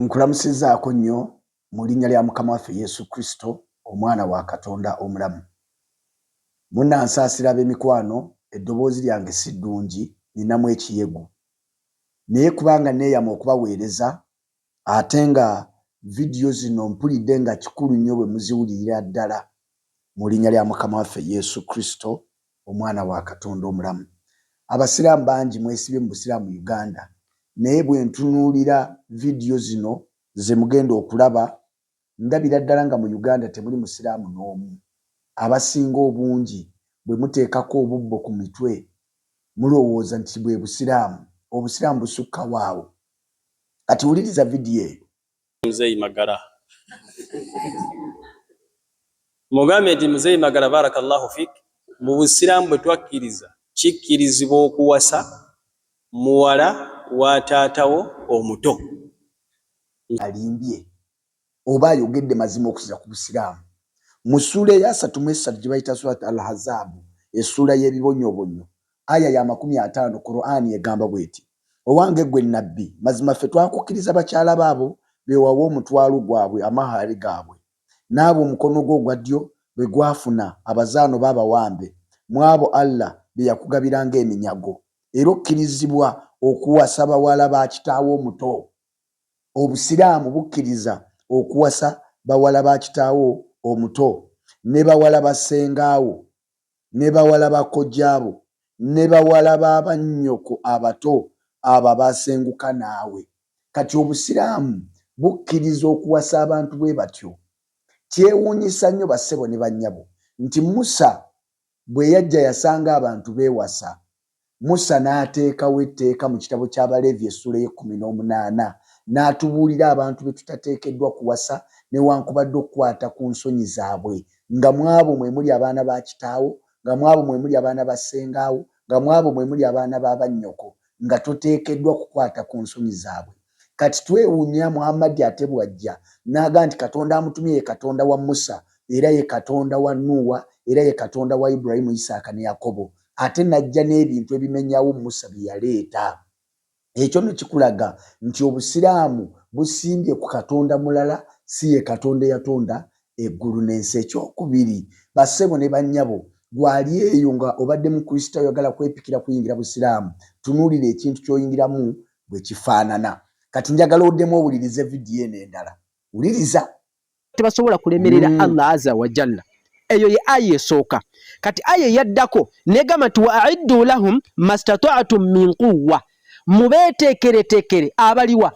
Nkulamusizaako nnyo mu linnya lya Mukama waffe Yesu Kristo, omwana wa Katonda omulamu. Munnansaasira ab'emikwano, eddoboozi lyange si ddungi, ninamu ekiyegu. Naye kubanga neeyama okubaweereza, ate nga vidiyo zino mpulidde nga kikulu nnyo bwe muziwulirira ddala mu linnya lya Mukama waffe Yesu Kristo, omwana wa Katonda omulamu. Abasiraamu bangi mwesibye mu busiraamu Uganda. Naye bwe ntunuulira vidiyo zino ze mugenda okulaba, ndabira ddala nga mu Uganda temuli musiraamu n'omu. Abasinga obungi bwe muteekako obubbo ku mitwe mulowooza nti bwe busiraamu. Obusiraamu busukka waawo. Kati wuliriza vidiyo eyo. Muzeyi Magara. Mugambe nti Muzeyi Magara barakallahu fik, mu busiraamu bwe twakkiriza kikkirizibwa okuwasa muwala wa taatawo omuto. Alimbye oba ayogedde mazima okusiza ku busiraamu. Mu ssuula eya 33 gye bayita Surat al-Ahzab, essuula y'ebibonyobonyo, aya ya 50, Qur'ani egamba bw'eti: owange gwe nnabbi, mazima ffe twakukkiriza bakyala baabo be wawa omutwalo gwabwe amahari gaabwe, n'abo omukono gwo ogwa ddyo bwe gwafuna abazaano b'abawambe mu abo Allah be yakugabiranga eminyago, era okkirizibwa okuwasa bawala ba kitaawo omuto. Obusiraamu bukkiriza okuwasa bawala ba kitaawo omuto, ne bawala ba ssengaawo, ne bawala ba kojjaabo, ne bawala ba bannyoko abato abo abasenguka naawe. Kati obusiraamu bukkiriza okuwasa abantu bwe batyo. Kyewuunyisa nnyo bassebo ne bannyabo nti Musa bwe yajja yasanga abantu beewasa. Musa n'ateekawo etteeka mu kitabo ky'Abaleevi essuula y'e18 n'atubuulira abantu be tutateekeddwa kuwasa newankubadde okukwata ku nsonyi zaabwe, nga mwabo mwe muli abaana ba kitaawo, nga mwabo mwe muli abaana ba ssengaawo, nga mwabo mwe muli abaana ba bannyoko, nga toteekeddwa kukwata ku nsonyi zaabwe. Kati twewuunya Muhammad ate bw'ajja n'aga nti Katonda amutumye ye Katonda wa Musa, era ye Katonda wa Nuuwa, era ye Katonda wa Ibulayimu, Isaaka ne Yakobo. Ate najja n'ebintu ebimenyawo Musa bye yaleeta. Ekyo ne kikulaga nti obusiraamu busimbye ku Katonda mulala, si ye Katonda yatonda eggulu n'ensi. Ekyokubiri, bassebo ne bannyabo, gwali eyo nga obadde mu Kristo oyagala kwepikira kuyingira busiraamu, tunuulira ekintu ky'oyingiramu bwe kifaanana. Kati njagala oddemu owulirize vidiyo eno endala. Wuliriza. Tebasobola kulemerera Allah azza wa jalla. Eyo ye aya esooka. Kati aya yaddako negamba nti wa'iddu lahum mastata'tum min quwwa, mubeeteekereteekere abaliwa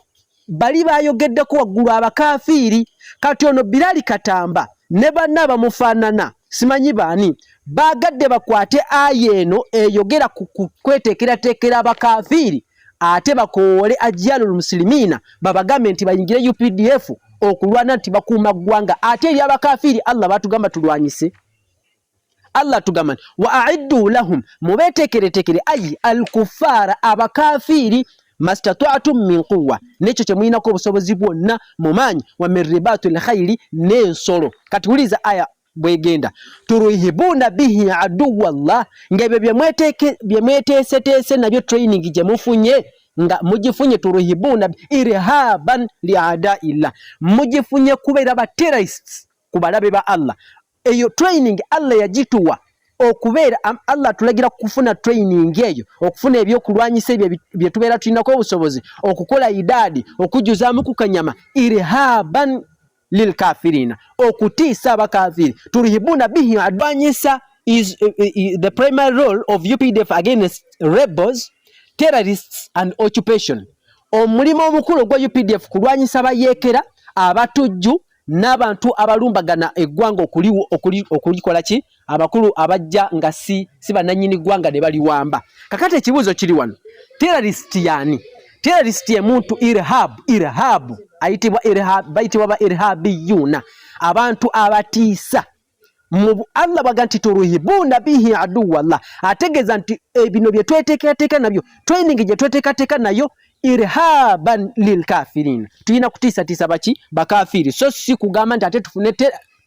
bali bayogeddeko waggulu abakafiiri. Kati ono Bilali Katamba ne banna bamufaanana simanyi baani baagadde bakwate aya eno eyogera ku kweteekerateekera abakafiiri, ate bakoowole ajyalul muslimiina babagambe nti bayingire UPDF okulwana nti bakuuma ggwanga, ate eri abakafiiri Allah batugamba tulwanyise. Allah tugamba wa'iddu lahum, mubeeteekereteekere ayi al-kuffaara abakafiiri, mastata'tum min quwwa, n'ekyo kye mulinako obusobozi bwonna mu maanyi, wa min ribaatil khayri, n'ensolo. Kati wuliriza aya bwegenda: turuhibuuna bihi aduwwa Allah, ng'ebyo bye mweteeseteese nabyo training gye mufunye nga mugifunye, turuhibuuna irhaban li adaillah, mugifunye kubeera ba terrorists ku balabe ba Allah. Eyo training Allah yagituwa okubeera, Allah tulagira kufuna training eyo, okufuna ebyokulwanyisa ebyo bye tubeera tulinako obusobozi, okukola idadi, okujuzaamu ku kanyama, irhaban lil kafirina, okutiisa abakafiri. Turihibuna bihi adwanyisa is the primary role of UPDF against rebels, terrorists and occupation. Omulimu omukulu gwa UPDF kulwanyisa abayeekera, abatujju n'abantu abalumbagana eggwanga okulikola ki, abakulu abajja nga si bannannyini ggwanga ne baliwamba. Kakati ekibuuzo kiri wano, terrorist yani? Terrorist ye muntu irhabu bayitibwa ba irhabiyuna, abantu abatiisa. Allah baga nti turuhibuuna bihi aduwwa Allah, ategeeza nti bino bye tweteekateeka nabyo, training gye tweteekateeka nayo, irhaban lil kafirin, tulina kutiisatiisa baki, bakafiri, so si kugamba nti ate tufune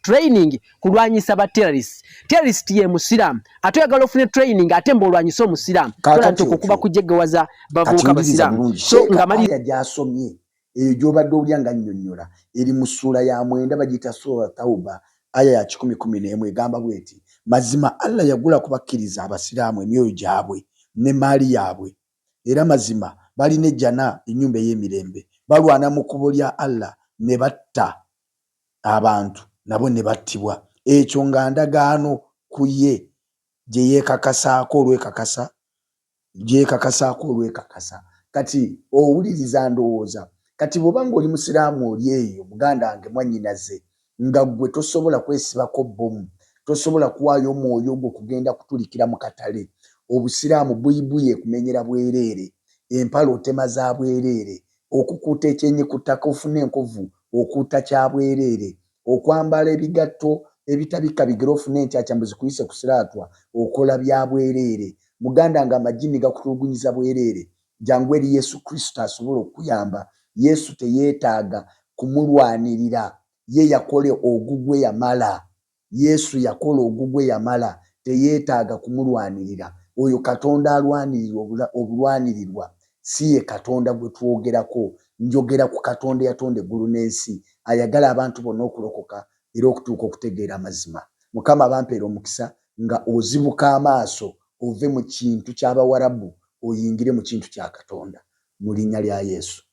training kulwanyisa ba terrorist. Terrorist ye musiraamu, ate oyagala ofune training ate mbolwanyisa omusiraamu, tola okukuba kujegewaza bavubuka basiraamu. So nga mali gyasomye eyo gyobadde olya nga nnyonnyola eri mu ssuula ya 9 bagiyita sura Tauba aya ya 10:11 egamba bweti mazima Allah yagula kubakkiriza abasiraamu emyoyo gyabwe ne maali yaabwe era mazima balina ejjana ennyumba ey'emirembe balwana mu kkubo lya Allah ne batta abantu nabo ne battibwa ekyo nga ndagaano ku ye gye yeekakasaako olwekakasa kati owuliriza ndowooza kati bw'oba ng'oli musiraamu oli eyo muganda wange mwannyinaze nga ggwe tosobola kwesibako bbomu tosobola kuwaayo omwoyo gwo kugenda kutulikira mu katale obusiraamu buyibuye kumenyera bwereere empala otema za bwereere okukuuta ekyenyi ku ttaka ofuna enkovu okuuta kya bwereere okwambala ebigatto ebitabika bigere ofuna entyacambuzi kuyise ku siraatwa okola bya bwereere muganda nga amajini gakutulugunyiza bwereere jangu eri Yesu Kristo asobola okuyamba Yesu teyeetaaga kumulwanirira ye yakola ogugwe yamala Yesu yakola ogugwe yamala teyeetaaga kumulwanirira oyo Katonda alwanirirwa obulwanirirwa si ye Katonda gwe twogerako njogera ku Katonda yatonda eggulu n'ensi ayagala abantu bonna okulokoka era okutuuka okutegeera amazima Mukama bampeera omukisa nga ozibuka amaaso ove mu kintu ky'Abawarabu oyingire mu kintu kya Katonda mu linnya lya Yesu